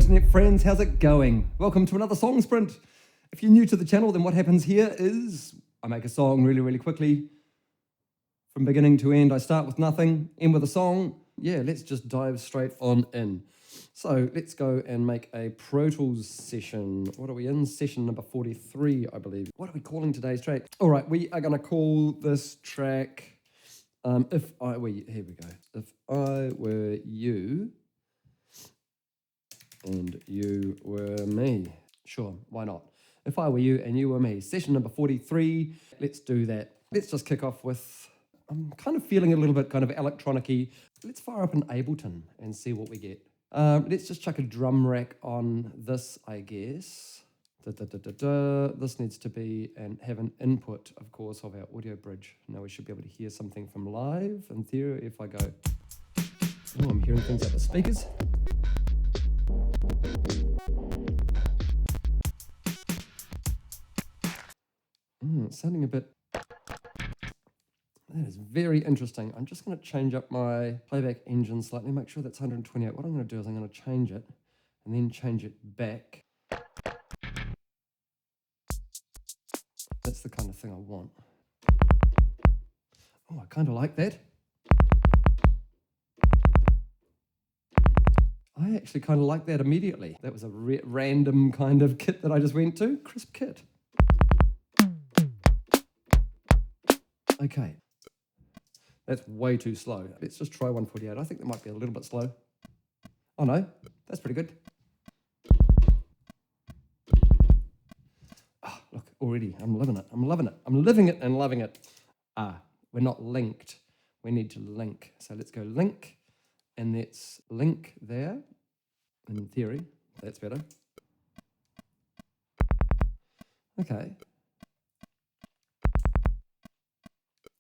internet friends, how's it going? Welcome to another song sprint. If you're new to the channel, then what happens here is I make a song really quickly. From beginning to end, I start with nothing, end with a song. Yeah, let's just dive straight on in. So let's go and make a Pro Tools session. What are we in? Session number 43, I believe. What are we calling today's track? All right, we are going to call this track, here we go. If I were you and you were me. Sure, why not? If I were you and you were me. Session number 43, let's do that. Let's just kick off with, I'm kind of feeling a little bit kind of electronic-y. Let's fire up an Ableton and see what we get. Let's just chuck a drum rack on this, I guess. This needs to be and have an input, of course, of our audio bridge. Now we should be able to hear something from live. In theory, if I go, oh, I'm hearing things out the speakers. It's sounding a bit, that is very interesting. I'm just going to change up my playback engine slightly, make sure that's 128. What I'm going to do is I'm going to change it and then change it back. That's the kind of thing I want. Oh, I kind of like that. I actually kind of like that immediately. That was a random kind of kit that I just went to. Crisp kit. Okay. That's way too slow. Let's just try 148. I think that might be a little bit slow. Oh no, that's pretty good. Oh, look, already, I'm loving it. I'm loving it. I'm living it and loving it. We're not linked. We need to link. So let's go link, and let's link there. In theory, that's better. Okay.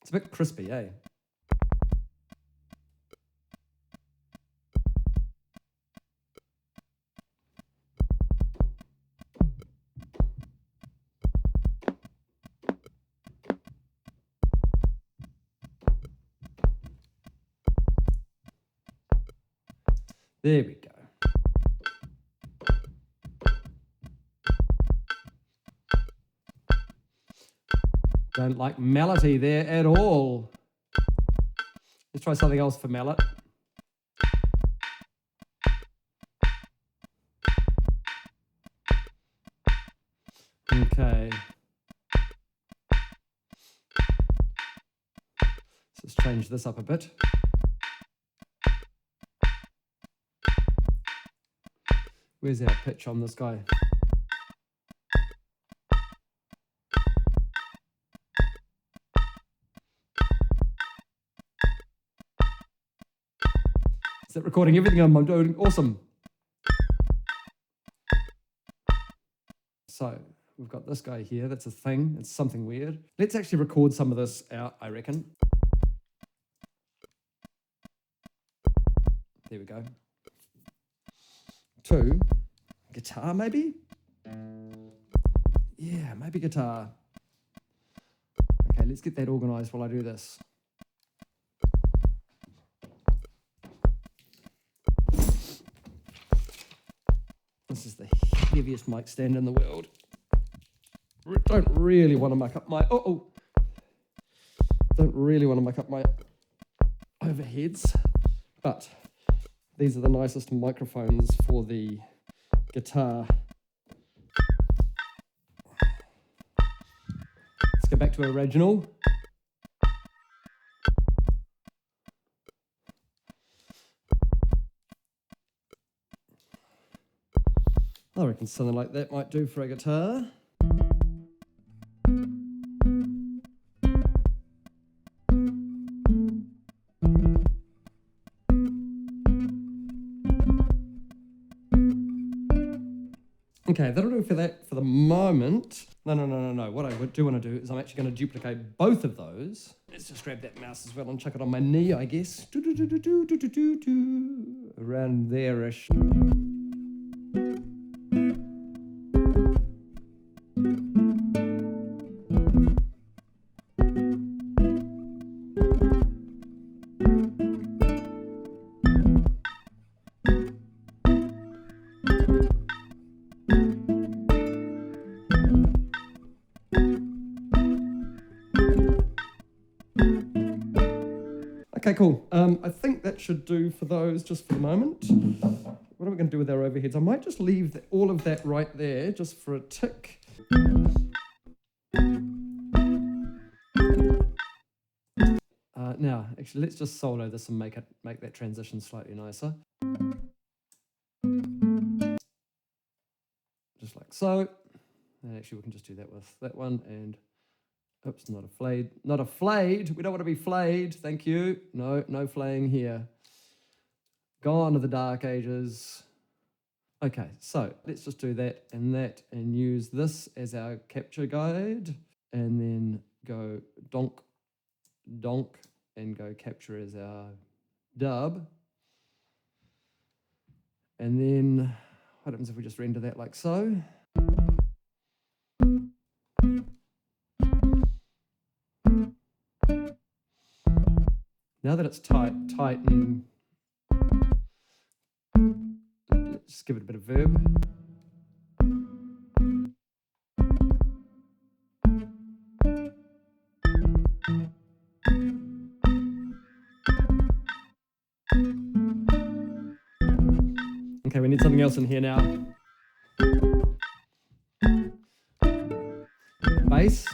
It's a bit crispy, eh? There we go. Don't like melody there at all. Let's try something else for mallet. Okay. Let's just change this up a bit. Where's our pitch on this guy? Is that recording everything I'm doing? Awesome. So we've got this guy here. That's a thing. It's something weird. Let's actually record some of this out, I reckon. There we go. 2. Guitar, maybe? Yeah, maybe guitar. Okay, let's get that organized while I do this. This is the heaviest mic stand in the world. Don't really want to muck up my... Don't really want to muck up my overheads, but these are the nicest microphones for the guitar. Let's go back to original. I reckon something like that might do for a guitar. Okay, that'll do for that for the moment. No. What I do want to do is I'm actually going to duplicate both of those. Let's just grab that mouse as well and chuck it on my knee, I guess. Around there-ish. Okay, cool. I think that should do for those just for the moment. What are we going to do with our overheads? I might just leave all of that right there just for a tick. Now, actually, let's just solo this and make that transition slightly nicer. Just like so. And actually, we can just do that with that one. And oops, not a flayed. Not a flayed. We don't want to be flayed. Thank you. No, no flaying here. Gone are the dark ages. Okay, so let's just do that and use this as our capture guide. And then go donk, donk, and go capture as our dub. And then what happens if we just render that like so? Now that it's tight and let's give it a bit of verb. Okay, we need something else in here now. Bass.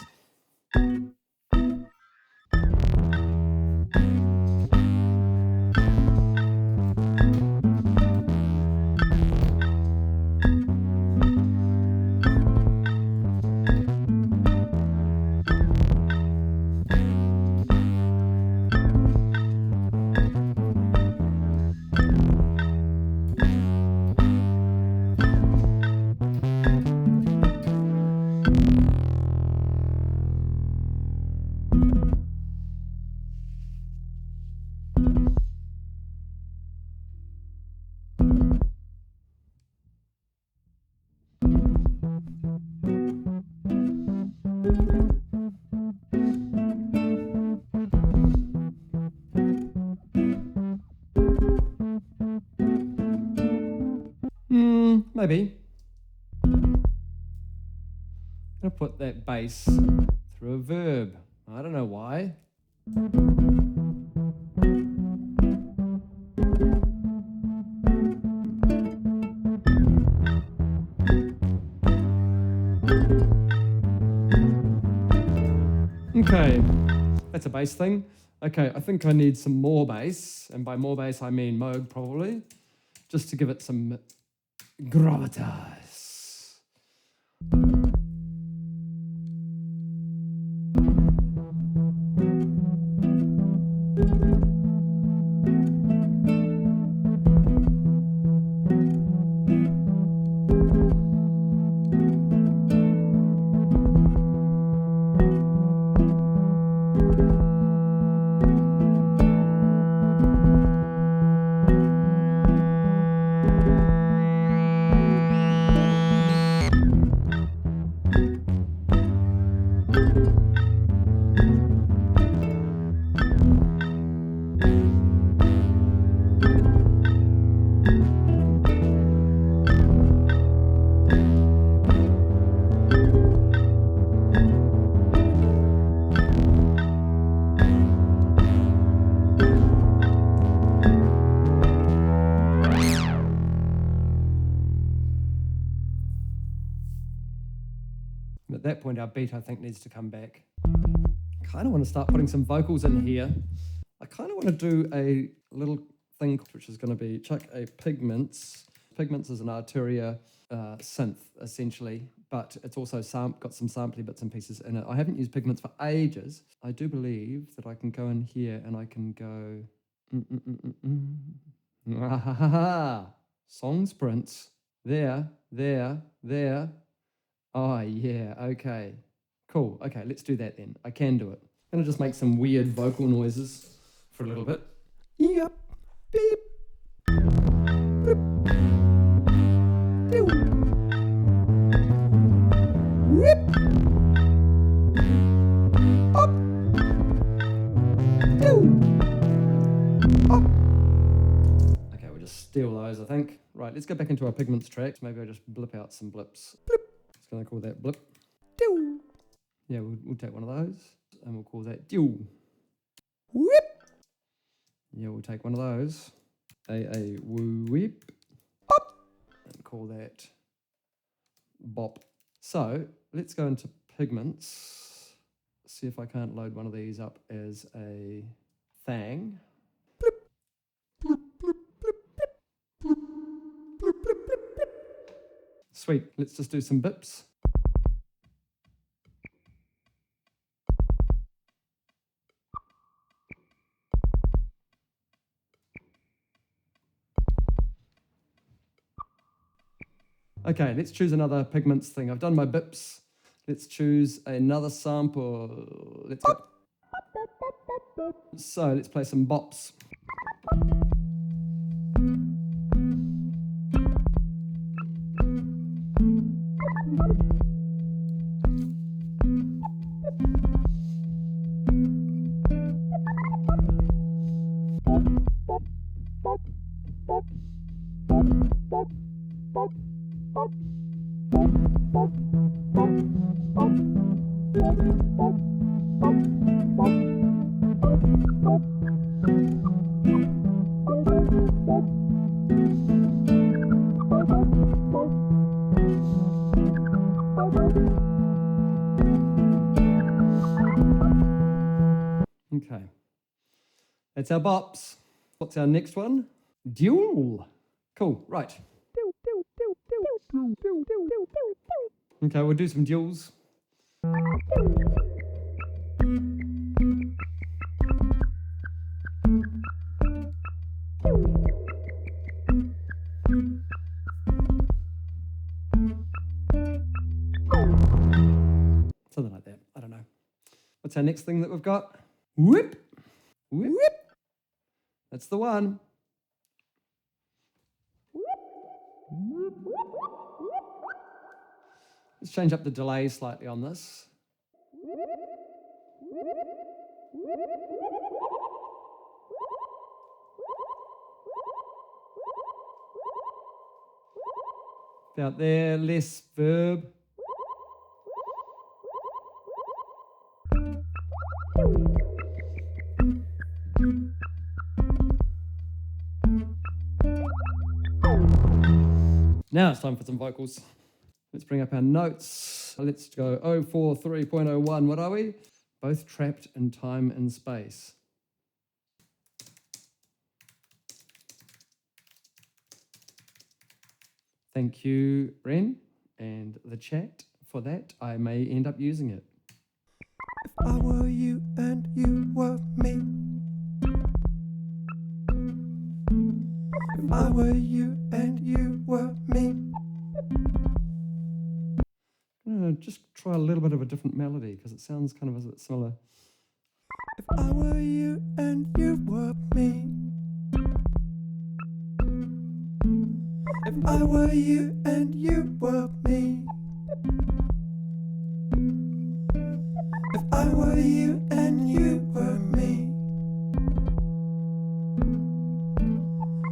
Maybe. I'm going to put that bass through a verb. I don't know why. Okay, that's a bass thing. Okay, I think I need some more bass, and by more bass I mean Moog probably, just to give it some gravitas. At that point, our beat, I think, needs to come back. I kind of want to start putting some vocals in here. I kind of want to do a little thing, which is going to be chuck a Pigments. Pigments is an Arturia synth, essentially, but it's also got some samply bits and pieces in it. I haven't used Pigments for ages. I do believe that I can go in here and I can go... Song sprints. There. Oh, yeah, okay. Cool, okay, let's do that then. I can do it. I'm gonna just make some weird vocal noises for a little bit. Yep, beep. Boop. Doo. Whip. Up. Doo. Up. Okay, we'll just steal those, I think. Right, let's go back into our Pigments tracks. Maybe I'll just blip out some blips. Blip. Going to call that blip. Doo. Yeah, we'll take one of those and we'll call that doo. Whip. Yeah, we'll take one of those. A whip. And call that bop. So let's go into Pigments. See if I can't load one of these up as a thang. Sweet, let's just do some bips. Okay, let's choose another Pigments thing. I've done my bips. Let's choose another sample. Let's go. So let's play some bops. Okay, that's our bops. What's our next one? Dweeel. Cool, right. Okay, we'll do some Dweels. Something like that, I don't know. What's our next thing that we've got? Whip, whip, whip. That's the one. Let's change up the delay slightly on this. About there, less verb. Now it's time for some vocals. Let's bring up our notes. Let's go 043.01. What are we? Both trapped in time and space. Thank you, Ren, and the chat for that. I may end up using it. If I were you and you were me. If I were you and you were me. I'm gonna just try a little bit of a different melody because it sounds kind of a bit similar. If I were you and you were me. If I were you and you were me. If I were you and you were me.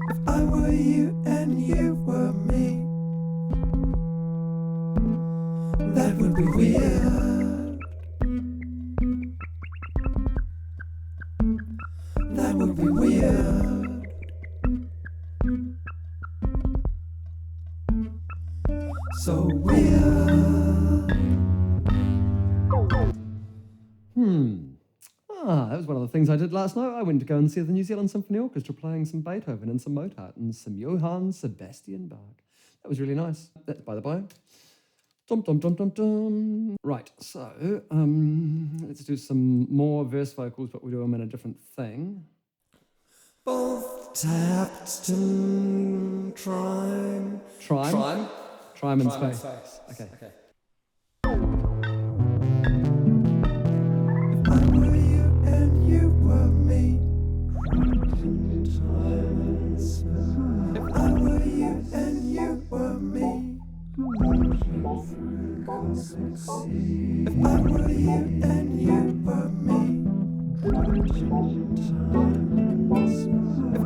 If I were you and you were me. That would be weird. That would be weird. So weird. That was one of the things I did last night. I went to go and see the New Zealand Symphony Orchestra playing some Beethoven and some Mozart and some Johann Sebastian Bach. That was really nice. That's by the by. Dum, dum, dum, dum, dum. Right, so let's do some more verse vocals, but we'll do them in a different thing. Both tapped in time. Time and space. Okay. If I were you and you were me. If I were you and you were me. If I were you and you were me. If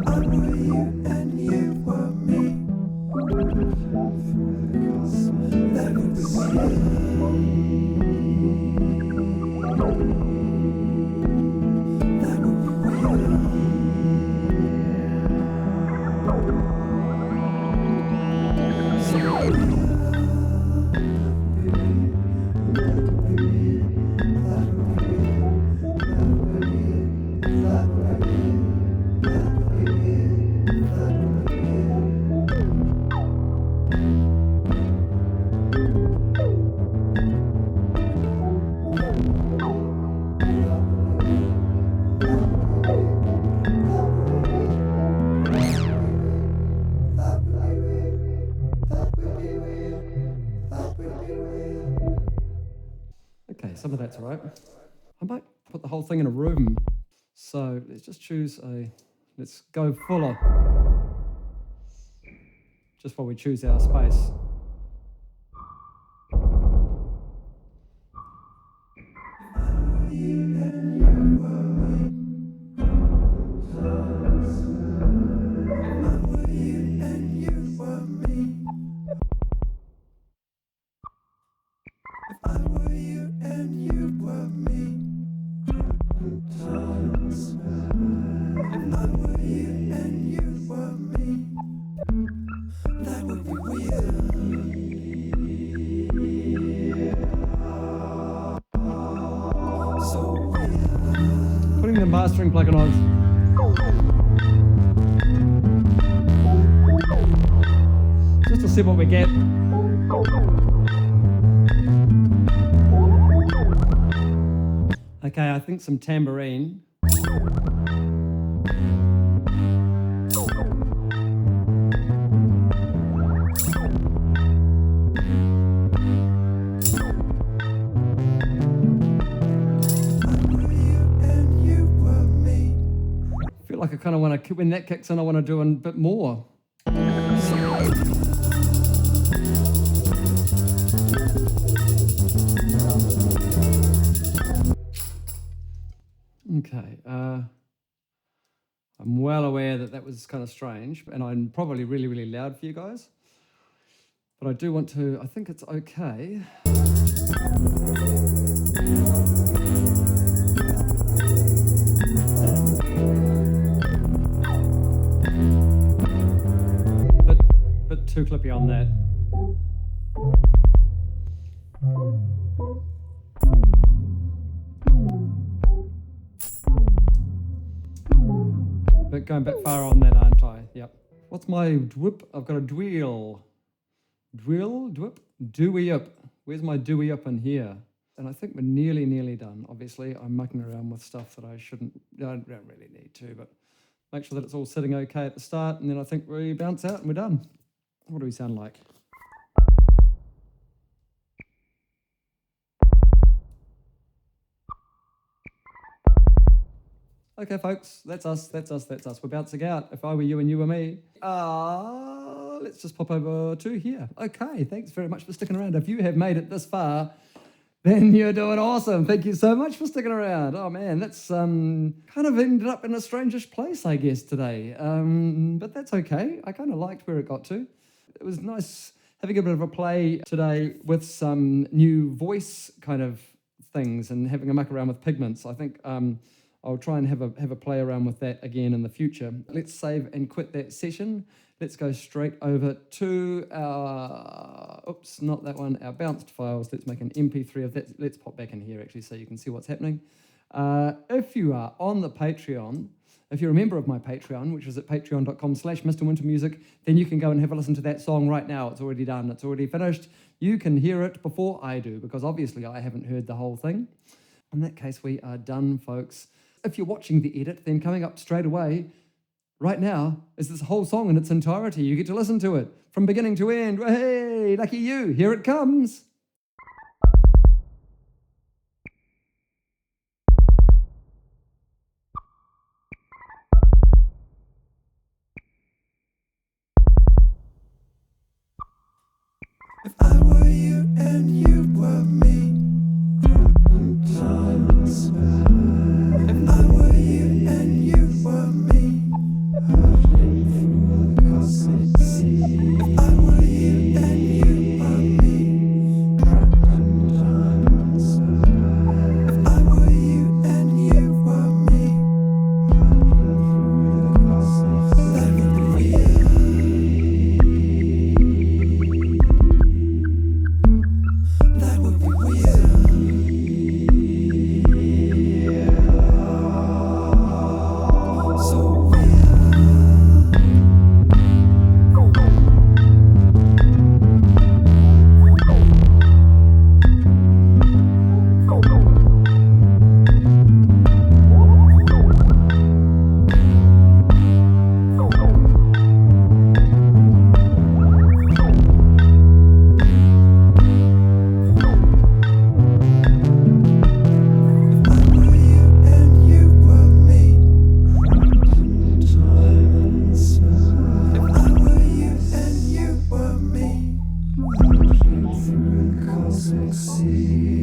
I were you and you were me. That would be weird. That would be weird. some of that's all right. I might put the whole thing in a room. So let's just choose let's go fuller. Just while we choose our space. Putting the mastering plugin on. Just to see what we get. Okay, I think some tambourine. I feel like I kind of want to, when that kicks in, I want to do a bit more. Okay, I'm well aware that that was kind of strange, and I'm probably really, really loud for you guys. But I do want to, I think it's okay. Bit too clippy on that. But going a bit far on that, aren't I? Yep. What's my Dwip? I've got a Dweeel. Dweeel? Dwip? Dweep. Where's my Dweep in here? And I think we're nearly done. Obviously, I'm mucking around with stuff that I don't really need to, but make sure that it's all sitting okay at the start, and then I think we bounce out and we're done. What do we sound like? Okay, folks, that's us. We're bouncing out. If I were you and you were me. Let's just pop over to here. Okay, thanks very much for sticking around. If you have made it this far, then you're doing awesome. Thank you so much for sticking around. Oh man, that's kind of ended up in a strangish place, I guess, today. But that's okay. I kind of liked where it got to. It was nice having a bit of a play today with some new voice kind of things and having a muck around with pigments. I think I'll try and have a play around with that again in the future. Let's save and quit that session. Let's go straight over to our, oops, not that one, our bounced files. Let's make an MP3 of that. Let's pop back in here actually so you can see what's happening. If you are on the Patreon, if you're a member of my Patreon, which is at patreon.com/MrWinterMusic, then you can go and have a listen to that song right now. It's already done. It's already finished. You can hear it before I do, because obviously I haven't heard the whole thing. In that case, we are done, folks. If you're watching the edit, then coming up straight away, right now, is this whole song in its entirety. You get to listen to it from beginning to end. Hey, lucky you. Here it comes. If I were you and you were me, if I were you and you were me, hurtling through the cosmic sea. If I were you and you were me, see.